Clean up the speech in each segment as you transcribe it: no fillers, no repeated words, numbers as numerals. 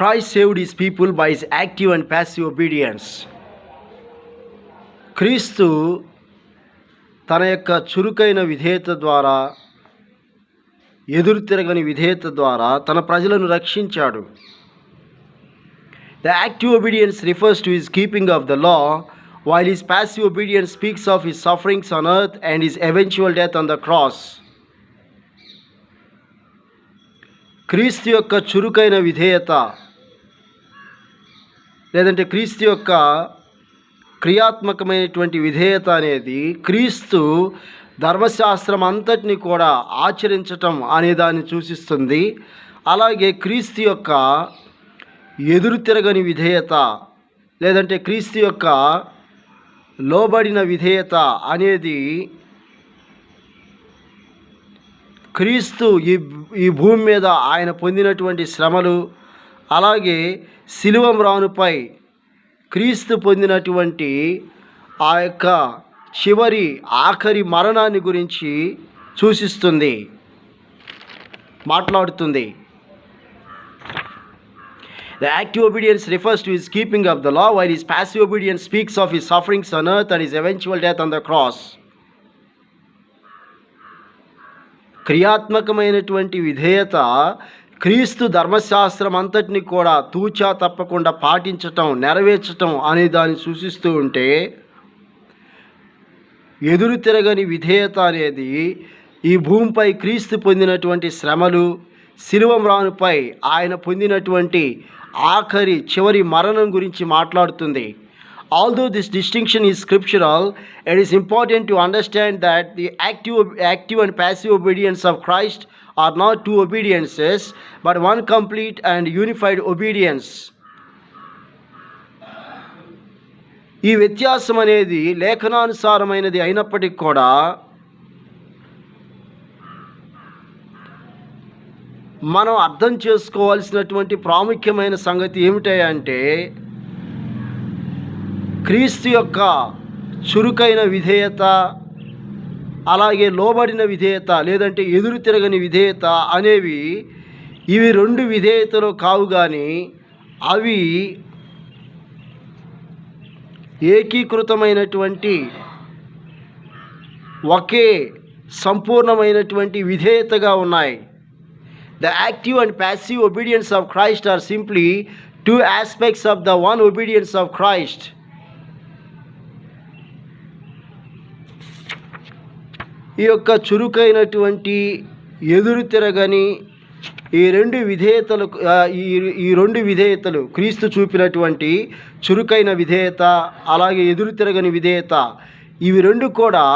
Christ saved his people by his active and passive obedience. క్రీస్తు తన యొక్క చురుకైన విధేయత ద్వారా, ఎదురు తిరగని విధేయత ద్వారా తన ప్రజలను రక్షించాడు. The active obedience refers to his keeping of the law, while his passive obedience speaks of his sufferings on earth and his eventual death on the cross. క్రీస్తు యొక్క చురుకైన విధేయత లేదంటే క్రీస్తు యొక్క క్రియాత్మకమైనటువంటి విధేయత అనేది క్రీస్తు ధర్మశాస్త్రం అంతటిని కూడా ఆచరించటం అనే దాన్ని సూచిస్తుంది. అలాగే క్రీస్తు యొక్క ఎదురు తిరగని విధేయత లేదంటే క్రీస్తు యొక్క లోబడిన విధేయత అనేది క్రీస్తు ఈ భూమి మీద ఆయన పొందినటువంటి శ్రమలు, అలాగే శిలువ మ్రానుపై క్రీస్తు పొందినటువంటి ఆ యొక్క ఆఖరి మరణాన్ని గురించి సూచిస్తుంది, మాట్లాడుతుంది. The active obedience refers to his keeping of the law, while his passive obedience speaks of his sufferings on earth and his eventual death on the cross. క్రియాత్మకమైనటువంటి విధేయత క్రీస్తు ధర్మశాస్త్రం అంతటిని కూడా తూచా తప్పకుండా పాటించటం, నెరవేర్చటం అనే దాన్ని సూచిస్తూ ఉంటే, ఎదురు తిరగని విధేయత అనేది ఈ భూమిపై క్రీస్తు పొందినటువంటి శ్రమలు, శిలువ మ్రానుపై ఆయన పొందినటువంటి చివరి మరణం గురించి మాట్లాడుతుంది. Although this distinction is scriptural, it is important to understand that the active and passive obedience of Christ are not two obediences, but one complete and unified obedience. ఈ వ్యత్యాసం అనేది లేఖనానుసారమైనది అయినప్పటికీ కూడా మనం అర్థం చేసుకోవాల్సినటువంటి ప్రాముఖ్యమైన సంగతి ఏమిటంటే, క్రీస్తు యొక్క చురుకైన విధేయత, అలాగే లోబడిన విధేయత లేదంటే ఎదురు తిరగని విధేయత అనేవి ఇవి రెండు విధేయతలు కావు, కానీ అవి ఏకీకృతమైనటువంటి ఒకే సంపూర్ణమైనటువంటి విధేయతగా ఉన్నాయి. The active and passive obedience of Christ are simply two aspects of the one obedience of Christ. ఈ యొక్క చురుకైనటువంటి ఎదురు తిరగని ఈ రెండు విధేయతలు క్రీస్తు చూపినటువంటి చురుకైన విధేయత, అలాగే ఎదురు తిరగని విధేయత, ఇవి రెండు కూడా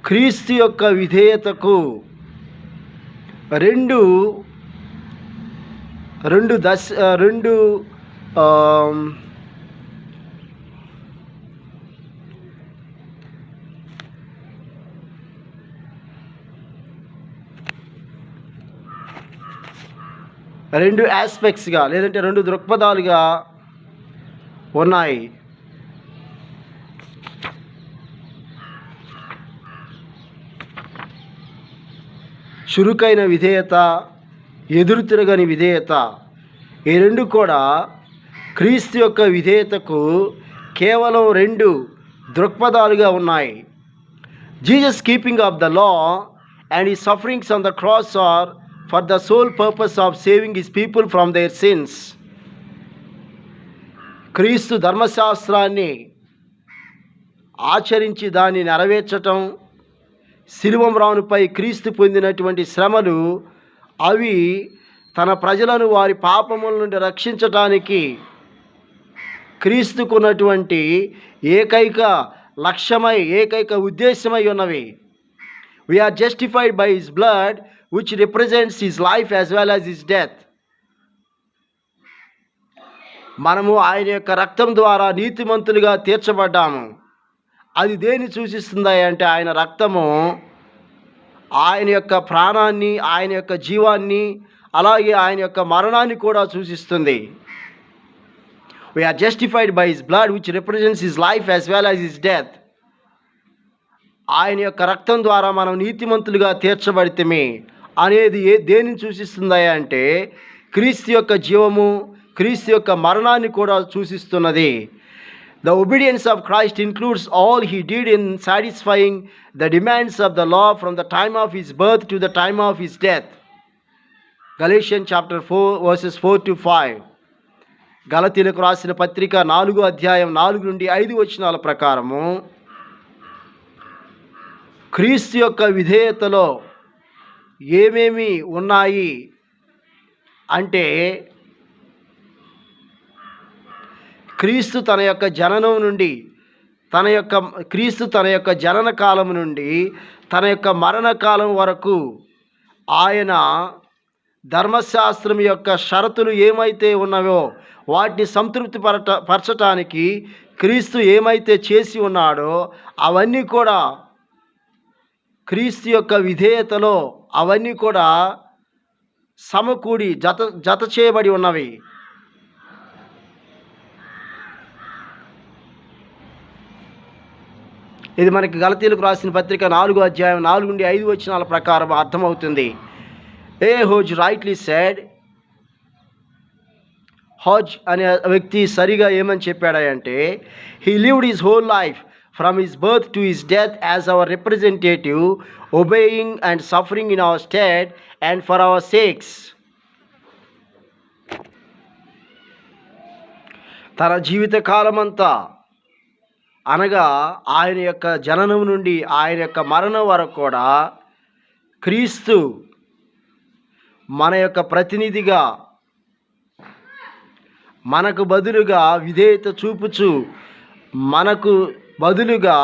క్రీస్తు యొక్క విధేయతకు రెండు ఆస్పెక్ట్స్గా లేదంటే రెండు దృక్పథాలుగా ఉన్నాయి. చురుకైన విధేయత, ఎదురు తిరగని విధేయత, ఈ రెండు కూడా క్రీస్తు యొక్క విధేయతకు కేవలం రెండు దృక్పథాలుగా ఉన్నాయి. Jesus keeping of the law and his sufferings on the cross are for the sole purpose of saving his people from their sins. క్రీస్తు ధర్మశాస్త్రాన్ని ఆచరించి దాన్ని నెరవేర్చటం, శిలువ మ్రానుపై క్రీస్తు పొందినటువంటి శ్రమలు అవి తన ప్రజలను వారి పాపముల నుండి రక్షించటానికి క్రీస్తుకున్నటువంటి ఏకైక లక్ష్యమై, ఏకైక ఉద్దేశమై ఉన్నవి. We are justified by his blood, which represents his life as well as his death. మనము ఆయన యొక్క రక్తం ద్వారా నీతిమంతులుగా తీర్చబడ్డాము. అది దేన్ని సూచిస్తుంది అంటే, ఆయన రక్తము ఆయన యొక్క ప్రాణాన్ని, ఆయన యొక్క జీవాన్ని, అలాగే ఆయన యొక్క మరణాన్ని కూడా సూచిస్తుంది. We are justified by his blood, which represents his life as well as his death. ఆయన యొక్క రక్తం ద్వారా మనం నీతిమంతులుగా తీర్చబడితేమే అనేది దేనిని సూచిస్తుంది అంటే, క్రీస్తు యొక్క జీవము, క్రీస్తు యొక్క మరణాన్ని కూడా సూచిస్తున్నది. The obedience of Christ includes all he did in satisfying the demands of the law from the time of his birth to the time of his death. Galatians chapter 4 verses 4 to 5. గలతీయులకు రాసిన పత్రిక 4వ అధ్యాయం 4 నుండి 5 వచనాల ప్రకారము క్రీస్తు యొక్క విధేయతలో ఏమేమి ఉన్నాయి అంటే, క్రీస్తు తన యొక్క జననం నుండి క్రీస్తు తన యొక్క జనన కాలం నుండి తన యొక్క మరణకాలం వరకు ఆయన ధర్మశాస్త్రం యొక్క షరతులు ఏమైతే ఉన్నాయో వాటిని సంతృప్తి పరచటానికి క్రీస్తు ఏమైతే చేసి ఉన్నాడో అవన్నీ కూడా క్రీస్తు యొక్క విధేయతలో అవన్నీ కూడా సమకూడి జత చేయబడి ఉన్నవి. ఇది మనకి గలతీయులకు రాసిన పత్రిక 4వ అధ్యాయం 4 నుండి 5 వచనాల ప్రకారం అర్థమవుతుంది. హోజ్ రైట్లీ సెడ్, హాజ్ అనే వ్యక్తి సరిగా ఏమని చెప్పాడంటే, he lived his whole life from his birth to his death as our representative, obeying and suffering in our state and for our sakes. తన జీవిత కాలమంతా అనగా ఆయన యొక్క జననం నుండి ఆయన యొక్క మరణం వరకు కూడా క్రీస్తు మన యొక్క ప్రతినిధిగా మనకు బదులుగా విధేయత చూపుచు మనకు బదులుగా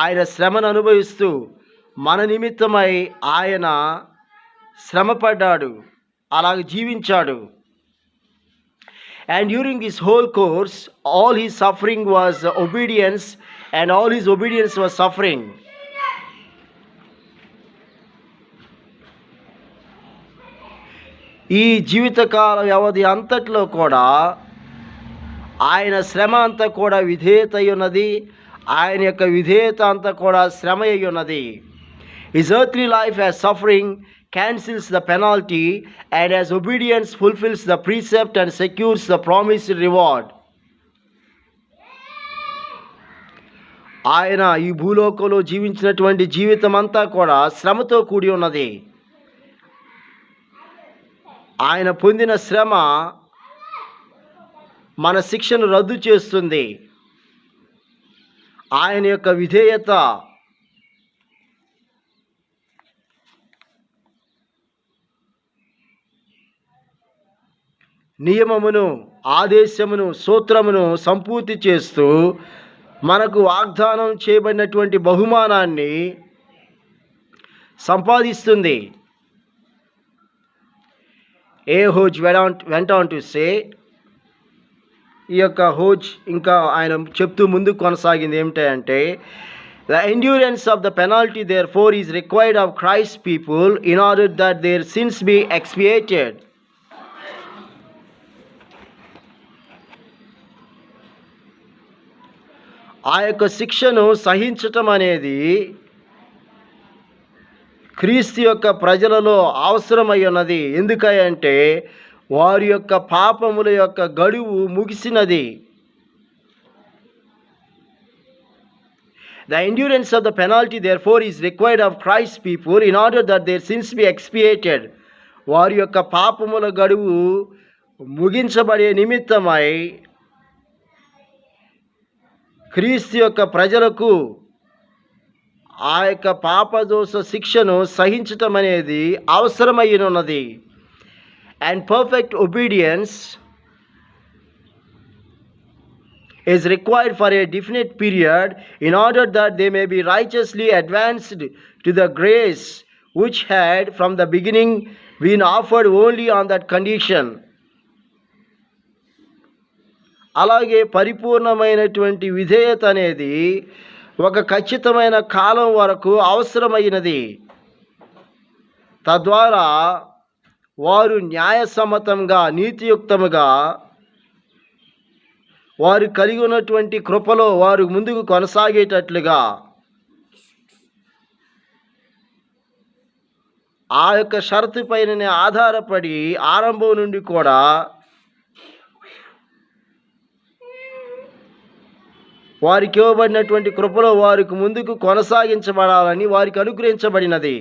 ఆయన శ్రమను అనుభవిస్తూ మన నిమిత్తమై ఆయన శ్రమపడ్డాడు, అలాగ జీవించాడు. And during his whole course, all his suffering was obedience, and all his obedience was suffering. ఈ జీవితకాల వ్యవధి అంతట్లో కూడా ఆయన శ్రమ అంతా కూడా విధేయత అయి ఉన్నది, ఆయన యొక్క విధేయత అంతా కూడా శ్రమ అయి ఉన్నది. His earthly life as suffering cancels the penalty, and as obedience fulfills the precept and secures the promised reward. ఆయన ఈ భూలోకంలో జీవించినటువంటి జీవితం అంతా కూడా శ్రమతో కూడి ఉన్నది. ఆయన పొందిన శ్రమ మన శిక్షను రద్దు చేస్తుంది. ఆయన యొక్క విధేయత నియమమును, ఆదేశమును, సూత్రమును సంపూర్తి చేస్తూ మనకు వాగ్దానం చేయబడినటువంటి బహుమానాన్ని సంపాదిస్తుంది. Hose went on to say, ఈ యొక్క హోజ్ ఇంకా ఆయన చెప్తూ ముందుకు కొనసాగింది ఏమిటంటే, the endurance of the penalty therefore is required of Christ's people in order that their sins be expiated. ఆ యొక్క శిక్షను సహించటం అనేది క్రీస్తు యొక్క ప్రజలలో అవసరమై ఉన్నది. ఎందుకంటే వారి యొక్క పాపముల యొక్క గడువు ముగిసినది. The endurance of the penalty therefore is required of Christ's people in order that their sins be expiated. వారి యొక్క పాపముల గడువు ముగించబడే నిమిత్తమై క్రీస్తు యొక్క ప్రజలకు ఆ యొక్క పాపదోష శిక్షను సహించటం అనేది అవసరమైనది. And perfect obedience is required for a definite period in order that they may be righteously advanced to the grace which had from the beginning been offered only on that condition. అలాగే పరిపూర్ణమైనటువంటి విధేయత అనేది ఒక ఖచ్చితమైన కాలం వరకు అవసరమైనది. తద్వారా వారు న్యాయసమ్మతంగా, నీతియుక్తముగా వారు కలిగి ఉన్నటువంటి కృపలో వారు ముందుకు కొనసాగేటట్లుగా ఆ యొక్క షరతు పైననే ఆధారపడి ఆరంభం నుండి కూడా వారికి ఇవ్వబడినటువంటి కృపలో వారికి ముందుకు కొనసాగించబడాలని వారికి అనుగ్రహించబడినది.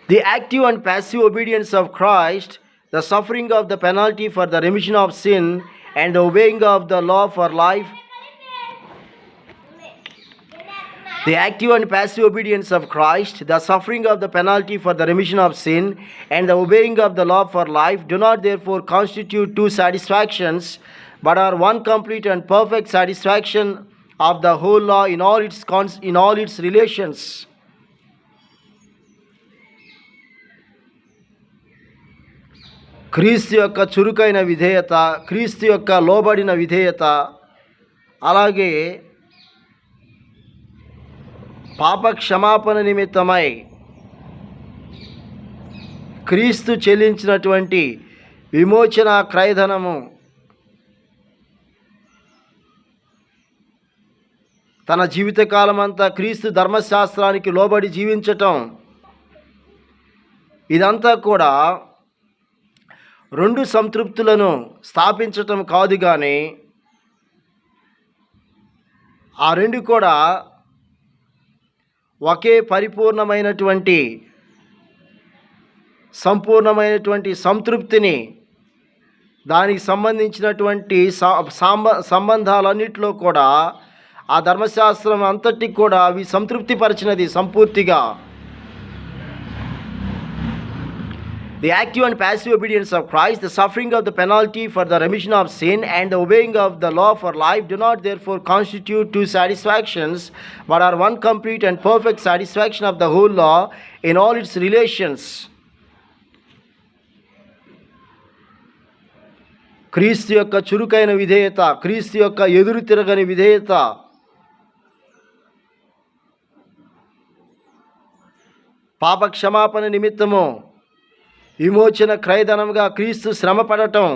The active and passive obedience of Christ, the suffering of the penalty for the remission of sin, and the obeying of the law for life. The active and passive obedience of Christ, the suffering of the penalty for the remission of sin, and the obeying of the law for life do not therefore constitute two satisfactions, but are one complete and perfect satisfaction of the whole law in all its relations. క్రీస్తు యొక్క చురుకైన విధేయత, క్రీస్తు యొక్క లోబడిన విధేయత, అలాగే పాప క్షమాపణ నిమిత్తమై క్రీస్తు చెల్లించినటువంటి విమోచన క్రయధనము తన జీవితకాలం అంతా క్రీస్తు ధర్మశాస్త్రానికి లోబడి జీవించటం, ఇదంతా కూడా రెండు సంతృప్తులను స్థాపించటం కాదు, కానీ ఆ రెండు కూడా ఒకే పరిపూర్ణమైనటువంటి సంపూర్ణమైనటువంటి సంతృప్తిని, దానికి సంబంధించినటువంటి సంబంధాలన్నిటిలో కూడా ఆ ధర్మశాస్త్రం అంతటికి కూడా అవి సంతృప్తిపరిచినది సంపూర్తిగా. The active and passive obedience of Christ, the suffering of the penalty for the remission of sin, and the obeying of the law for life do not therefore constitute two satisfactions, but are one complete and perfect satisfaction of the whole law in all its relations. క్రీస్తు యొక్క చురుకైన విధేయత, క్రీస్తు యొక్క ఎదురు తిరగని విధేయత, పాప క్షమాపణ నిమిత్తము విమోచన క్రయధనముగా క్రీస్తు శ్రమపడటం,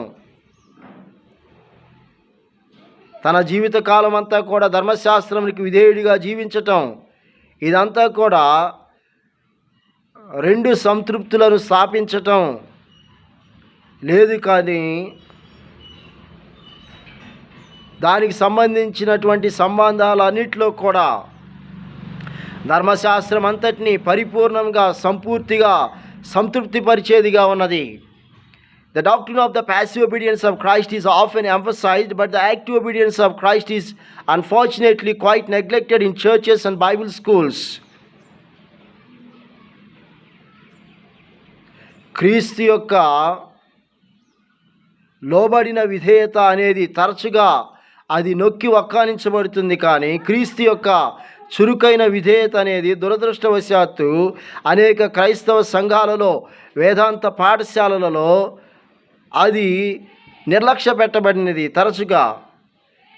తన జీవితకాలం అంతా కూడా ధర్మశాస్త్రానికి విధేయుడిగా జీవించటం, ఇదంతా కూడా రెండు సంతృప్తులను స్థాపించటం లేదు, కానీ దానికి సంబంధించినటువంటి సంబంధాలన్నిటిలో కూడా ధర్మశాస్త్రం అంతటినీ పరిపూర్ణంగా సంపూర్తిగా సంతృప్తిపరిచేదిగా ఉన్నది. The doctrine of the passive obedience of Christ is often emphasized, but the active obedience of Christ is unfortunately quite neglected in churches and Bible schools. క్రీస్తు యొక్క లోబడిన విధేయత అనేది తరచుగా అది నొక్కి వక్కానించబడుతుంది, కానీ క్రీస్తు యొక్క చురుకైన విధేయత అనేది దురదృష్టవశాత్తు అనేక క్రైస్తవ సంఘాలలో, వేదాంత పాఠశాలలలో అది నిర్లక్ష్య పెట్టబడినది. తరచుగా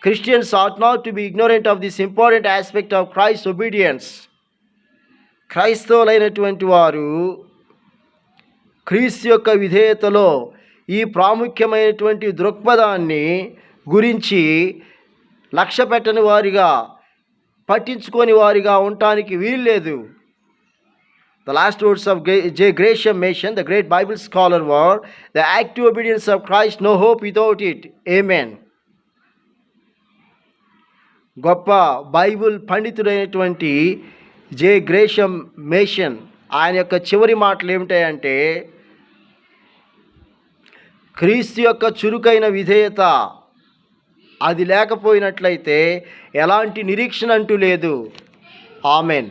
Christians ought not to be ignorant of this important aspect of Christ's obedience. క్రైస్తవులైనటువంటి వారు క్రీస్తు యొక్క విధేయతలో ఈ ప్రాముఖ్యమైనటువంటి దృక్పథాన్ని గురించి లక్ష్య పెట్టని వారిగా, పట్టించుకొని వారిగా ఉండటానికి వీల్లేదు. The last words of J. Gresham Machen, the great Bible scholar, were, "The active obedience of Christ, no hope without it." Amen. గొప్ప బైబిల్ పండితుడైనటువంటి జే గ్రేషమ్ మేషన్ ఆయన యొక్క చివరి మాటలు ఏమిటాయంటే, క్రీస్తు యొక్క చురుకైన విధేయత అది లేకపోయినట్లయితే ఎలాంటి నిరీక్షణ అంటూ లేదు. ఆమెన్.